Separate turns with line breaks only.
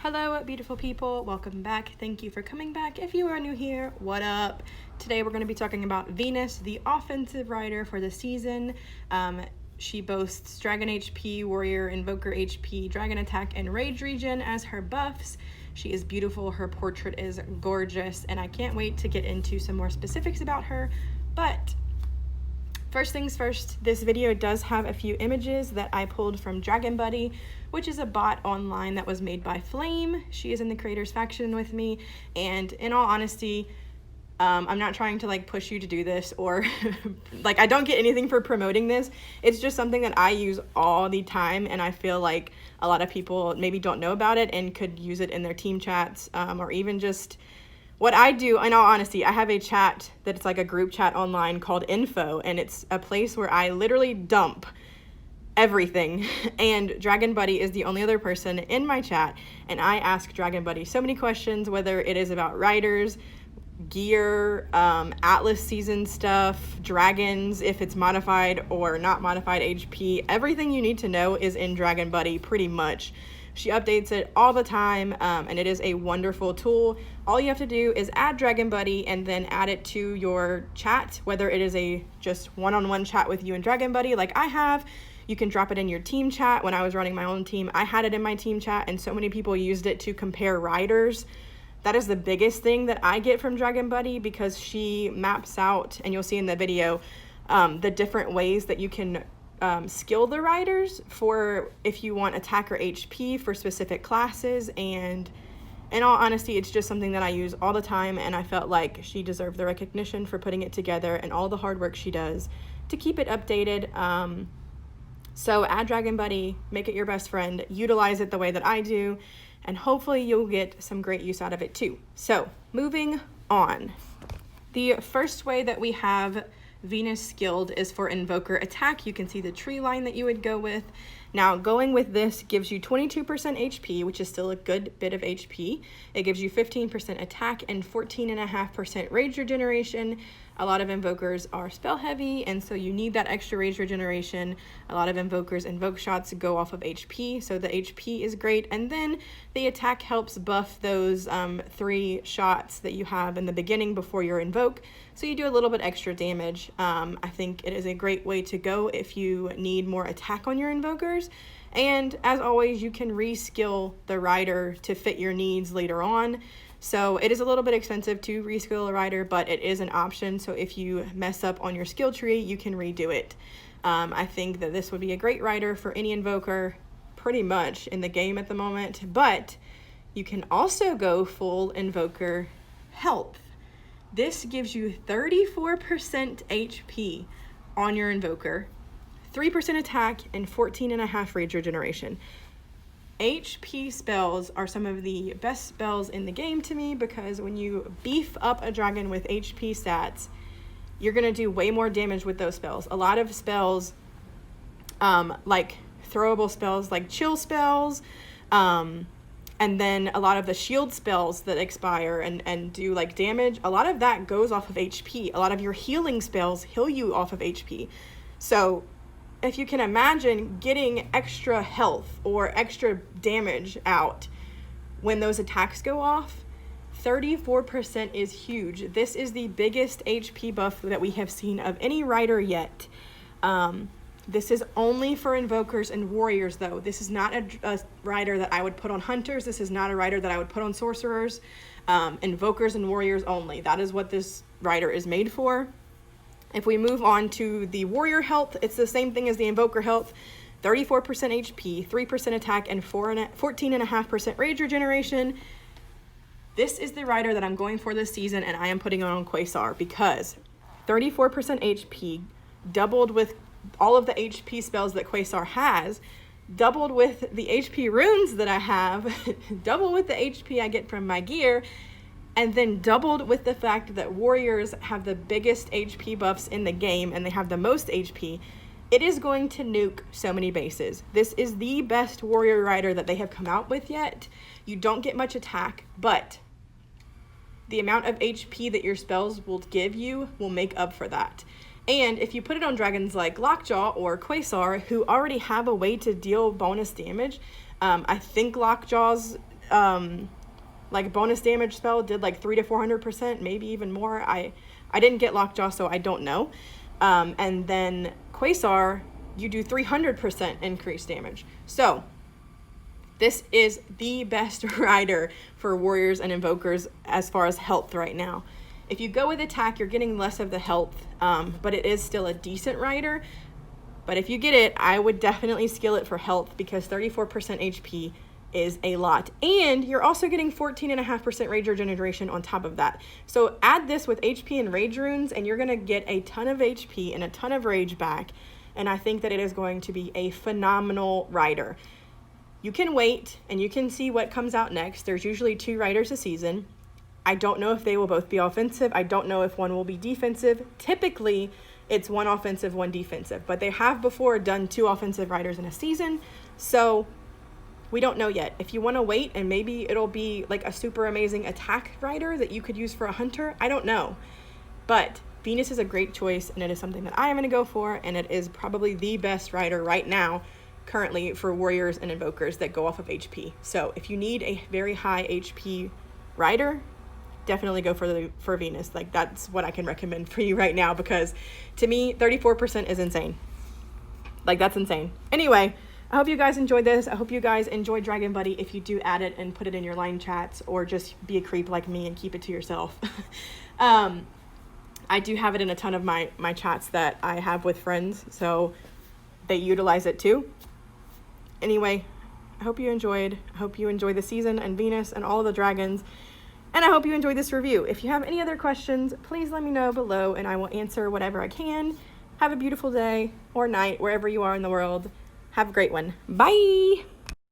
Hello, beautiful people. Welcome back. Thank you for coming back. If you are new here, what up? Today we're going to be talking about Venus, the offensive rider for the season. She boasts Dragon HP, Warrior, Invoker HP, Dragon Attack, and Rage Regen as her buffs. She is beautiful. Her portrait is gorgeous, and I can't wait to get into some more specifics about her. But first things first, this video does have a few images that I pulled from Dragon Buddy, which is a bot online that was made by Flame. She is in the creators faction with me, and in all honesty, I'm not trying to push you to do this or I don't get anything for promoting this. It's just something that I use all the time, and I feel like a lot of people maybe don't know about it and could use it in their team chats, or even just what I do. In all honesty, I have a chat that's like a group chat online called Info, and it's a place where I literally dump everything, and Dragon Buddy is the only other person in my chat, and I ask Dragon Buddy so many questions, whether it is about riders, gear, Atlas season stuff, dragons, if it's modified or not modified HP. Everything you need to know is in Dragon Buddy pretty much. She updates it all the time, and it is a wonderful tool. All you have to do is add Dragon Buddy and then add it to your chat, whether it is a just one-on-one chat with you and Dragon Buddy like I have. You can drop it in your team chat. When I was running my own team, I had it in my team chat, and so many people used it to compare riders. That is the biggest thing that I get from Dragon Buddy, because she maps out, and you'll see in the video, the different ways that you can skill the riders for if you want attack or HP for specific classes. And in all honesty, it's just something that I use all the time, and I felt like she deserved the recognition for putting it together and all the hard work she does to keep it updated. So add Dragon Buddy, make it your best friend, utilize it the way that I do, and hopefully you'll get some great use out of it too. So moving on. The first way that we have Venus skilled is for Invoker Attack. You can see the tree line that you would go with. Now, going with this gives you 22% HP, which is still a good bit of HP. It gives you 15% attack and 14.5% rage regeneration. A lot of invokers are spell heavy, and so you need that extra rage regeneration. A lot of invokers invoke shots go off of HP, so the HP is great. And then the attack helps buff those 3 shots that you have in the beginning before your invoke, so you do a little bit extra damage. I think it is a great way to go if you need more attack on your invokers. And as always, you can reskill the rider to fit your needs later on. So it is a little bit expensive to reskill a rider, but it is an option. So if you mess up on your skill tree, you can redo it. I think that this would be a great rider for any invoker pretty much in the game at the moment, but you can also go full invoker health. This gives you 34% HP on your invoker, 3% attack, and 14.5 rage regeneration. HP spells are some of the best spells in the game to me, because when you beef up a dragon with HP stats, you're going to do way more damage with those spells. A lot of spells, like throwable spells like chill spells, and then a lot of the shield spells that expire and do damage, a lot of that goes off of HP. A lot of your healing spells heal you off of HP. So if you can imagine getting extra health or extra damage out when those attacks go off, 34% is huge. This is the biggest HP buff that we have seen of any rider yet. This is only for invokers and warriors, though. This is not a rider that I would put on hunters. This is not a rider that I would put on sorcerers. Invokers and warriors only. That is what this rider is made for. If we move on to the warrior health, it's the same thing as the invoker health. 34% HP, 3% attack, and 14.5% rage regeneration. This is the rider that I'm going for this season, and I am putting it on Quasar, because 34% HP doubled with all of the HP spells that Quasar has, doubled with the HP runes that I have, double with the HP I get from my gear, and then doubled with the fact that warriors have the biggest HP buffs in the game and they have the most HP. It is going to nuke so many bases. This is the best warrior rider that they have come out with yet. You don't get much attack, but the amount of HP that your spells will give you will make up for that. And if you put it on dragons like Lockjaw or Quasar, who already have a way to deal bonus damage, I think Lockjaw's like bonus damage spell did like 300 to 400%, maybe even more. I didn't get Lockjaw, so I don't know. And then Quasar, you do 300% increased damage. So this is the best rider for warriors and invokers as far as health right now. If you go with attack, you're getting less of the health, but it is still a decent rider. But if you get it, I would definitely skill it for health, because 34% HP is a lot. And you're also getting 14.5% rage regeneration on top of that. So add this with HP and rage runes, and you're going to get a ton of HP and a ton of rage back. And I think that it is going to be a phenomenal rider. You can wait and you can see what comes out next. There's usually 2 riders a season. I don't know if they will both be offensive. I don't know if one will be defensive. Typically, it's 1 offensive, 1 defensive. But they have before done 2 offensive riders in a season. So we don't know yet. If you want to wait and maybe it'll be like a super amazing attack rider that you could use for a hunter, I don't know. But Venus is a great choice, and it is something that I am going to go for, and it is probably the best rider right now currently for warriors and invokers that go off of HP. So if you need a very high HP rider, definitely go for Venus. Like, that's what I can recommend for you right now, because to me 34% is insane. Like, that's insane. Anyway, I hope you guys enjoyed this. I hope you guys enjoyed Dragon Buddy. If you do, add it and put it in your line chats, or just be a creep like me and keep it to yourself. I do have it in a ton of my chats that I have with friends, so they utilize it too. Anyway, I hope you enjoyed. I hope you enjoy the season and Venus and all of the dragons. And I hope you enjoyed this review. If you have any other questions, please let me know below and I will answer whatever I can. Have a beautiful day or night wherever you are in the world. Have a great one. Bye!